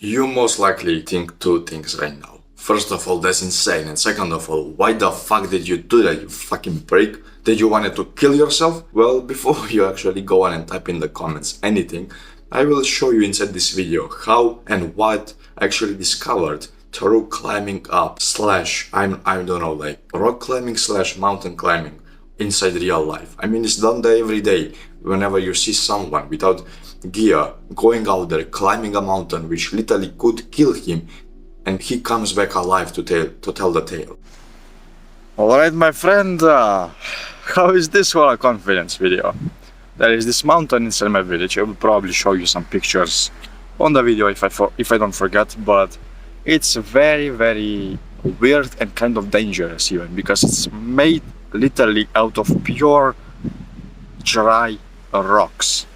You most likely think two things right now. First of all, that's insane. And second of all, why the fuck did you do that, you fucking prick? Did you want to kill yourself? Well, before you actually go on and type in the comments anything, I will show you inside this video how and what I actually discovered through climbing up slash, I don't know, like rock climbing slash mountain climbing inside real life. I mean, it's done there every day. Whenever you see someone without gear going out there climbing a mountain which literally could kill him, and he comes back alive to tell the tale. Alright, my friend, how is this for a confidence video? There is this mountain inside my village. I will probably show you some pictures on the video if I don't forget, but it's very weird and kind of dangerous even, because it's made literally out of pure dry rocks,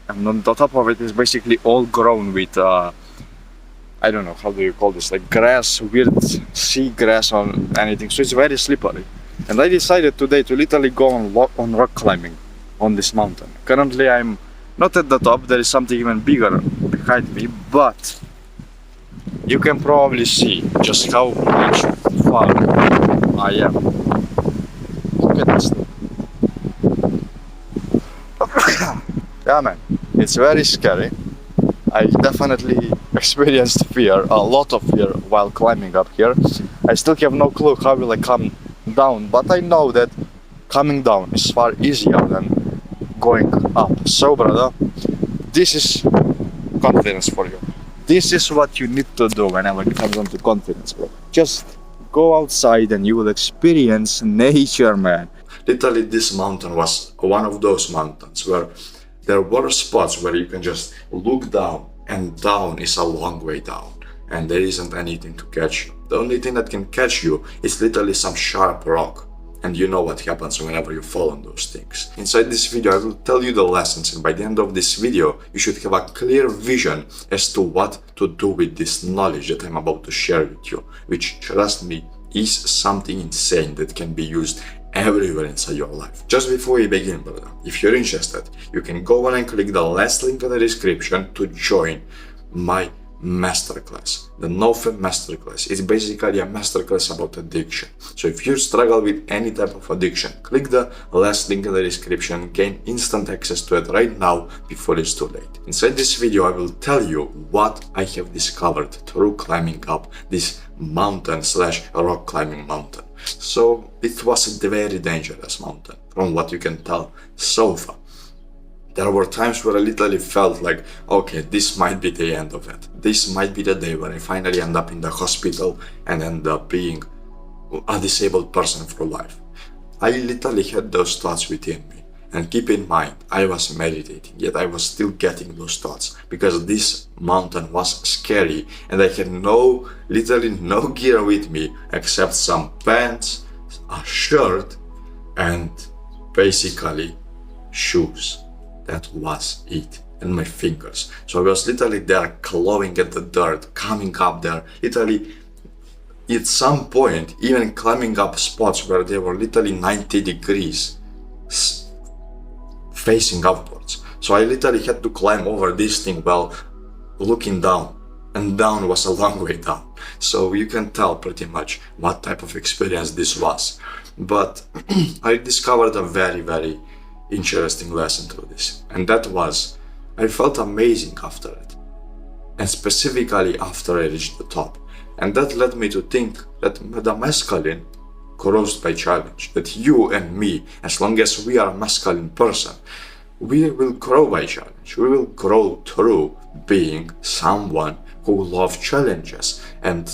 and on the top of it is basically all grown with I don't know, how do you call this, like grass, weird sea grass or anything, so it's very slippery. And I decided today to literally go on rock climbing on this mountain. Currently I'm not at the top, there is something even bigger behind me, but you can probably see just how much far I am. Look at this. Yeah man, it's very scary. I definitely experienced fear, a lot of fear while climbing up here. I still have no clue how will I come down, but I know that coming down is far easier than going up. So brother, this is confidence for you. This is what you need to do whenever it comes down to confidence, bro. Just go outside and you will experience nature, man. Literally, this mountain was one of those mountains where there were spots where you can just look down, and down is a long way down, and there isn't anything to catch you. The only thing that can catch you is literally some sharp rock, and you know what happens whenever you fall on those things. Inside this video I will tell you the lessons, and by the end of this video you should have a clear vision as to what to do with this knowledge that I'm about to share with you, which, trust me, is something insane that can be used everywhere inside your life. Just before we begin, brother, if you're interested, you can go on and click the last link in the description to join my masterclass, the NoFap masterclass. It's basically a masterclass about addiction. So if you struggle with any type of addiction, click the last link in the description, gain instant access to it right now before it's too late. Inside this video I will tell you what I have discovered through climbing up this mountain slash rock climbing mountain. So it was a very dangerous mountain from what you can tell so far. There were times where I literally felt like, okay, this might be the end of it. This might be the day where I finally end up in the hospital and end up being a disabled person for life. I literally had those thoughts within me. And keep in mind, I was meditating, yet I was still getting those thoughts, because this mountain was scary and I had literally no gear with me except some pants, a shirt, and basically shoes. That was it, and my fingers. So I was literally there clawing at the dirt, coming up there, literally at some point even climbing up spots where they were literally 90 degrees facing upwards. So I literally had to climb over this thing while looking down, and down was a long way down. So you can tell pretty much what type of experience this was. But I discovered a very interesting lesson through this, and that was, I felt amazing after it, and specifically after I reached the top. And that led me to think that the masculine grows by challenge, that you and me, as long as we are a masculine person, we will grow by challenge. We will grow through being someone who loves challenges. And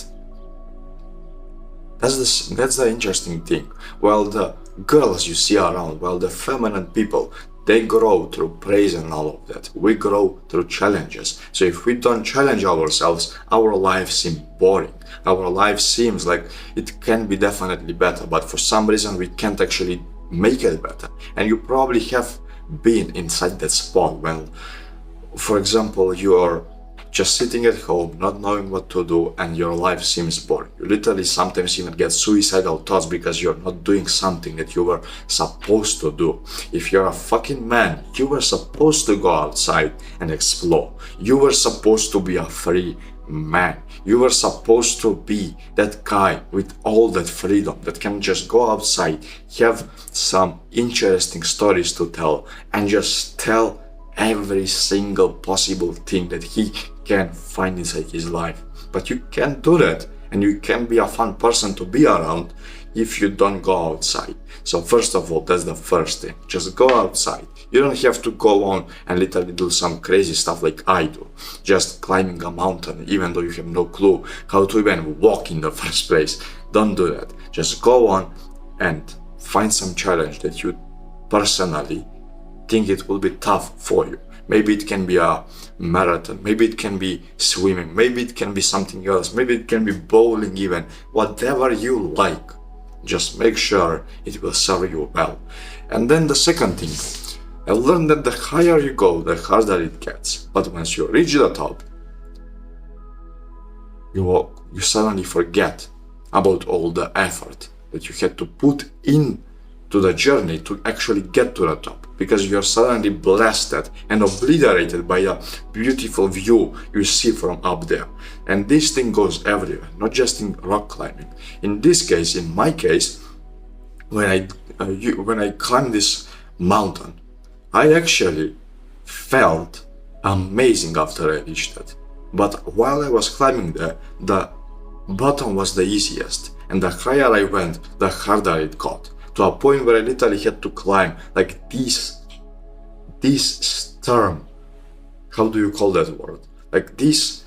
that's the interesting thing. Well, the girls you see around, well, the feminine people, they grow through praise and all of that. We grow through challenges. So if we don't challenge ourselves, our life seems boring. Our life seems like it can be definitely better, but for some reason we can't actually make it better. And you probably have been inside that spot when, for example, you are just sitting at home, not knowing what to do, and your life seems boring. You literally sometimes even get suicidal thoughts because you're not doing something that you were supposed to do. If you're a fucking man, you were supposed to go outside and explore. You were supposed to be a free man. You were supposed to be that guy with all that freedom that can just go outside, have some interesting stories to tell, and just tell every single possible thing that he can find inside his life. But you can't do that, and you can't be a fun person to be around if you don't go outside. So first of all, that's the first thing. Just go outside. You don't have to go on and literally do some crazy stuff like I do. Just climbing a mountain, even though you have no clue how to even walk in the first place. Don't do that. Just go on and find some challenge that you personally think it will be tough for you. Maybe it can be a marathon, maybe it can be swimming, maybe it can be something else, maybe it can be bowling even, whatever you like. Just make sure it will serve you well. And then the second thing, I learned that the higher you go, the harder it gets. But once you reach the top, you suddenly forget about all the effort that you had to put in to the journey to actually get to the top, because you're suddenly blasted and obliterated by a beautiful view you see from up there. And this thing goes everywhere, not just in rock climbing. In this case, in my case, when I climbed this mountain, I actually felt amazing after I reached it. But while I was climbing there, the bottom was the easiest, and the higher I went, the harder it got. To a point where I literally had to climb like these stern, how do you call that word? Like these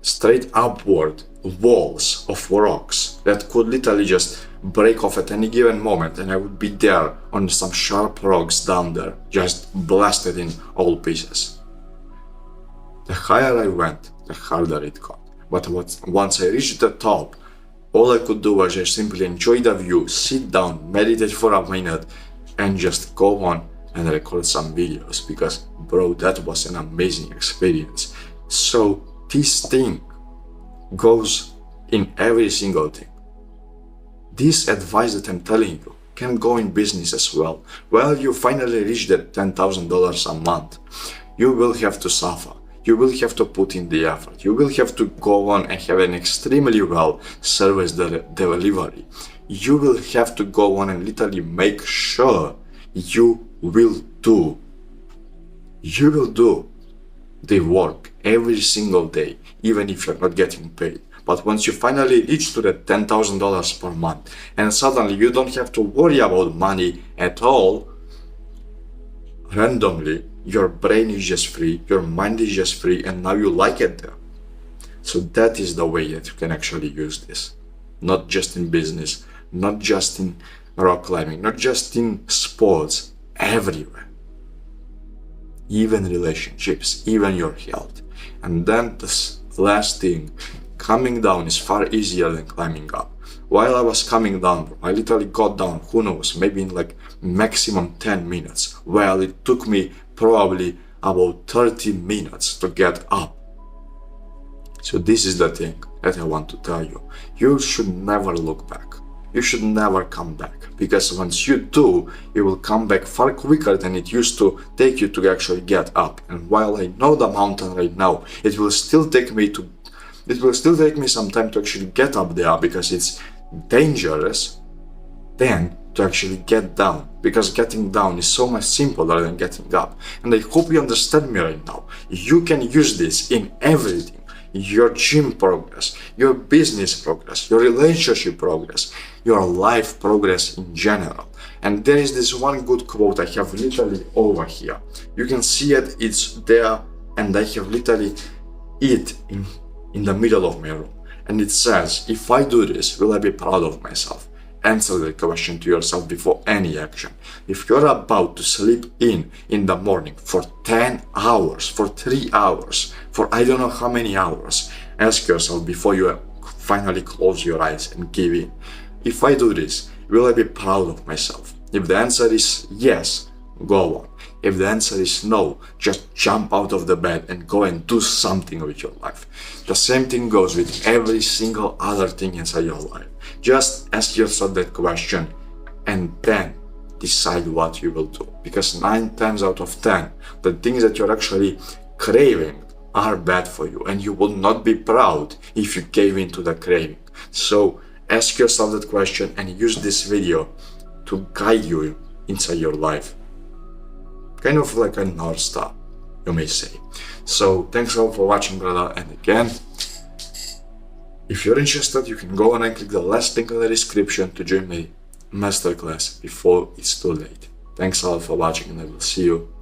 straight upward walls of rocks that could literally just break off at any given moment, and I would be there on some sharp rocks down there, just blasted in all pieces. The higher I went, the harder it got. But once I reached the top, all I could do was just simply enjoy the view, sit down, meditate for a minute, and just go on and record some videos, because bro, that was an amazing experience. So this thing goes in every single thing. This advice that I'm telling you can go in business as well. Well, you finally reach that $10,000 a month, you will have to suffer. You will have to put in the effort. You will have to go on and have an extremely well service delivery. You will have to go on and literally make sure you will do the work every single day, even if you're not getting paid. But once you finally reach to the $10,000 per month, and suddenly you don't have to worry about money at all, randomly, your brain is just free, your mind is just free, and now you like it there. So that is the way that you can actually use this. Not just in business, not just in rock climbing, not just in sports, everywhere. Even relationships, even your health. And then this last thing, coming down is far easier than climbing up. While I was coming down, I literally got down, who knows, maybe in like maximum 10 minutes. Well, it took me probably about 30 minutes to get up. So this is the thing that I want to tell you. You should never look back. You should never come back, because once you do, you will come back far quicker than it used to take you to actually get up. And while I know the mountain right now, it will still take me some time to actually get up there, because it's dangerous then to actually get down, because getting down is so much simpler than getting up. And I hope you understand me right now. You can use this in everything. Your gym progress, your business progress, your relationship progress, your life progress in general. And there is this one good quote I have literally over here. You can see it, it's there, and I have literally it in the middle of my room. And it says, if I do this, will I be proud of myself? Answer the question to yourself before any action. If you're about to sleep in the morning for 10 hours, for 3 hours, for I don't know how many hours, ask yourself before you finally close your eyes and give in. If I do this, will I be proud of myself? If the answer is yes, go on. If the answer is no, just jump out of the bed and go and do something with your life. The same thing goes with every single other thing inside your life. Just ask yourself that question and then decide what you will do. Because 9 times out of 10, the things that you're actually craving are bad for you, and you will not be proud if you gave in to the craving. So ask yourself that question and use this video to guide you inside your life. Kind of like a North Star, you may say. So thanks all for watching, brother, and again, if you're interested, you can go and click the last link in the description to join my masterclass before it's too late. Thanks all for watching, and I will see you